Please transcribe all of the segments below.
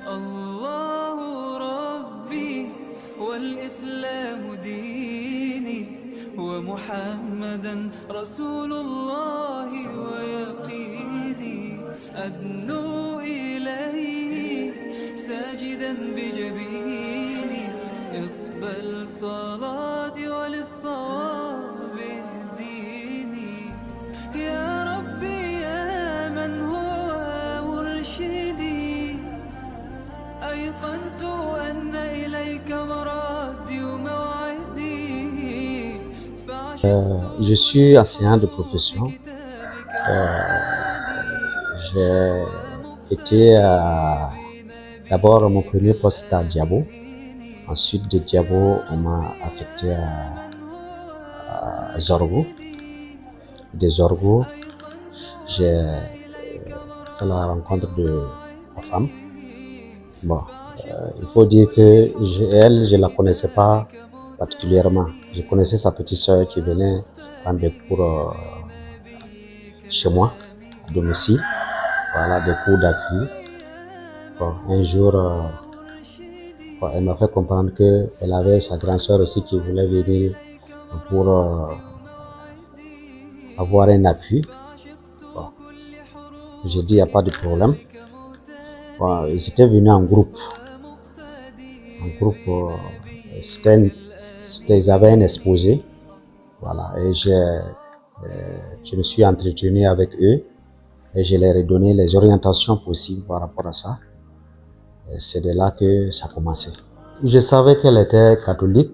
الله ربي والإسلام ديني ومحمدا رسول الله ويقيني أدنو إليه ساجدا بجبيني اقبل صلاتي وللصواب اهديني يا ربي يا من هو مرشدي أيقنت أن إليك مرادي وموعدي Je suis enseignant de profession. J'ai été d'abord mon premier poste à Diabo. Ensuite de Diabo, on m'a affecté à Zorgo. De Zorgo, j'ai fait la rencontre de ma femme. Bon, il faut dire que elle, je ne la connaissais pas particulièrement. Je connaissais sa petite soeur qui venait prendre des cours chez moi, à domicile. Voilà, des cours d'appui. Bon, un jour, elle m'a fait comprendre qu'elle avait sa grande soeur aussi qui voulait venir pour avoir un appui. Bon, j'ai dit, il n'y a pas de problème. Bon, ils étaient venus en groupe. Ils avaient un exposé. Voilà, et je me suis entretenu avec eux et je leur ai donné les orientations possibles par rapport à ça. Et c'est de là que ça a commencé. Je savais qu'elle était catholique.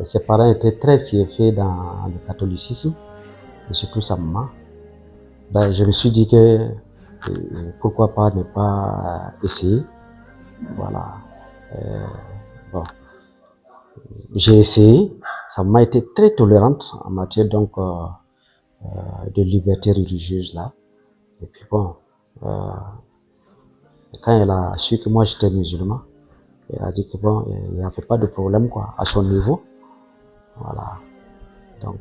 Ses parents étaient très fiefés dans le catholicisme, et surtout sa maman. Ben, je me suis dit que pourquoi pas ne pas essayer. Voilà. Bon. J'ai essayé. Sa maman était très tolérante en matière donc de liberté religieuse là. Et puis bon, quand elle a su que moi j'étais musulman, elle a dit que bon, il n'y avait pas de problème quoi, à son niveau. Voilà. Donc,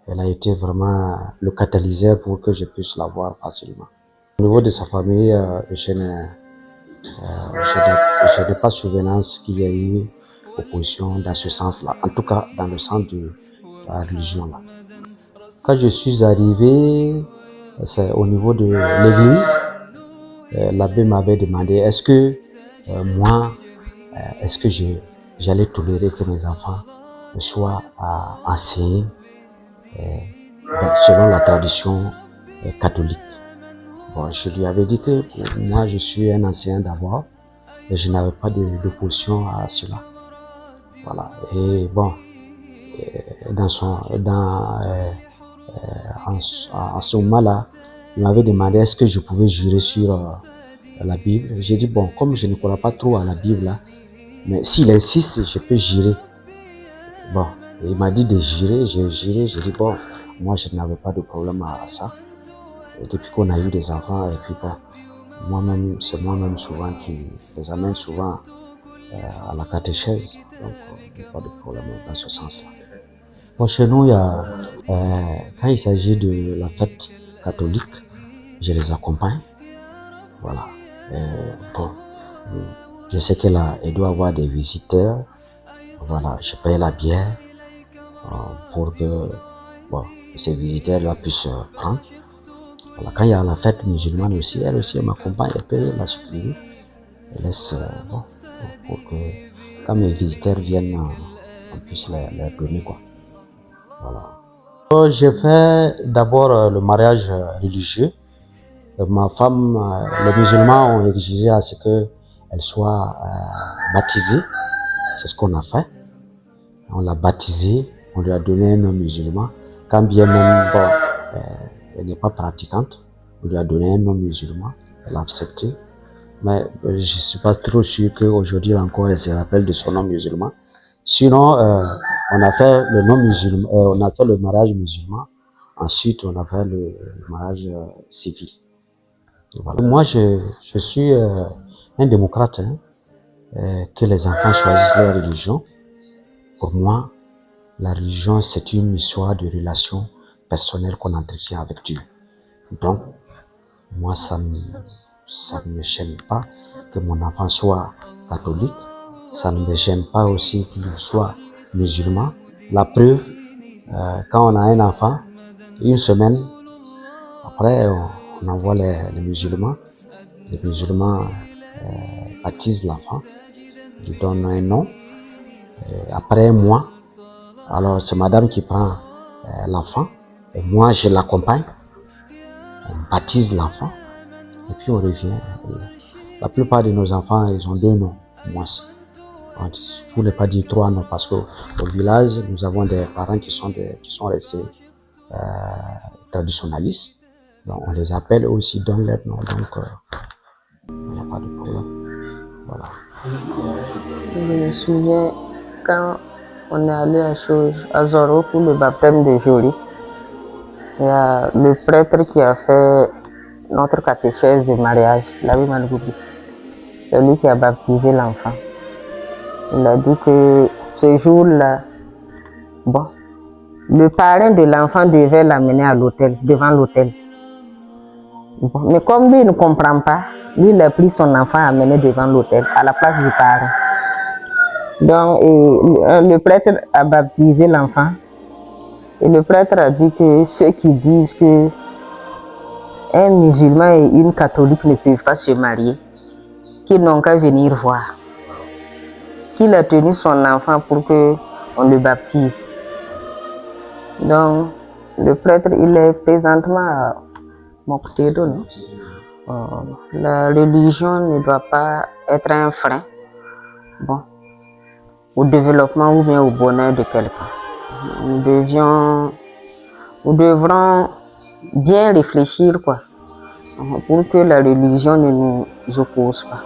elle a été vraiment le catalyseur pour que je puisse la voir facilement. Au niveau de sa famille, je n'ai pas souvenance qu'il y ait eu opposition dans ce sens-là. En tout cas, dans le sens de la religion là. Quand je suis arrivé, c'est au niveau de l'église. L'abbé m'avait demandé est-ce que moi, est-ce que j'allais tolérer que mes enfants soient enseignés selon la tradition catholique. Bon, je lui avais dit que moi je suis un enseignant d'abord et je n'avais pas d'opposition à cela. Voilà. Et bon, en ce moment-là, il m'avait demandé est-ce que je pouvais jurer sur la Bible. J'ai dit bon, comme je ne crois pas trop à la Bible là, mais s'il insiste, je peux jurer. Bon, il m'a dit de jurer, j'ai juré, j'ai dit bon, moi je n'avais pas de problème à ça. Et depuis qu'on a eu des enfants, et puis bon, moi-même, c'est moi-même souvent qui les amène souvent à la catéchèse. Donc, il n'y a pas de problème dans ce sens-là. Bon, chez nous, quand il s'agit de la fête catholique, je les accompagne. Voilà. Bon, je sais qu'elle doit avoir des visiteurs. Voilà, je paye la bière pour que bon, ces visiteurs-là puissent prendre. Voilà, quand il y a la fête musulmane aussi, elle m'accompagne, elle peut la supplier. Elle laisse bon, pour que quand mes visiteurs viennent, on puisse leur donner quoi. Voilà. J'ai fait d'abord le mariage religieux. Ma femme, les musulmans ont exigé à ce qu'elle soit baptisée. C'est ce qu'on a fait. On l'a baptisée, on lui a donné un nom musulman. Quand bien même, bon, elle n'est pas pratiquante, on lui a donné un nom musulman, elle a accepté. Mais je ne suis pas trop sûr qu'aujourd'hui encore elle se rappelle de son nom musulman. Sinon, on a fait le nom musulman, on a fait le mariage musulman. Ensuite, on a fait le mariage civil. Voilà. Moi, je suis un démocrate, hein, que les enfants choisissent leur religion. Pour moi, la religion, c'est une histoire de relation personnelle qu'on entretient avec Dieu. Donc, moi, ça ne me gêne pas que mon enfant soit catholique. Ça ne me gêne pas aussi qu'il soit musulman. La preuve, quand on a un enfant, une semaine après, on envoie les musulmans. Les musulmans baptisent l'enfant, lui donnent un nom. Après un mois, alors c'est madame qui prend l'enfant et moi je l'accompagne. On baptise l'enfant et puis on revient. La plupart de nos enfants, ils ont 2 noms, moi. Pour ne pas dire 3 noms, parce qu'au village, nous avons des parents qui sont restés traditionnalistes. Donc on les appelle, eux aussi donnent leur nom. Donc il n'y a pas de problème. Voilà. Je me souviens quand on est allé à Zoro pour le baptême de Joris. Il y a le prêtre qui a fait notre catéchèse de mariage, l'abbé Malgoubi. C'est lui qui a baptisé l'enfant. Il a dit que ce jour-là, bon, le parrain de l'enfant devait l'amener à l'hôtel, devant l'hôtel. Bon, mais comme lui ne comprend pas, lui il a pris son enfant à amener devant l'hôtel, à la place du parrain. Donc, le prêtre a baptisé l'enfant. Et le prêtre a dit que ceux qui disent que un musulman et une catholique ne peuvent pas se marier, qu'ils n'ont qu'à venir voir. Qu'il a tenu son enfant pour qu'on le baptise. Donc, le prêtre, il est présentement à Moktedo, non? La religion ne doit pas être un frein, bon, au développement ou bien au bonheur de quelqu'un. Nous devrons bien réfléchir, quoi, pour que la religion ne nous oppose pas.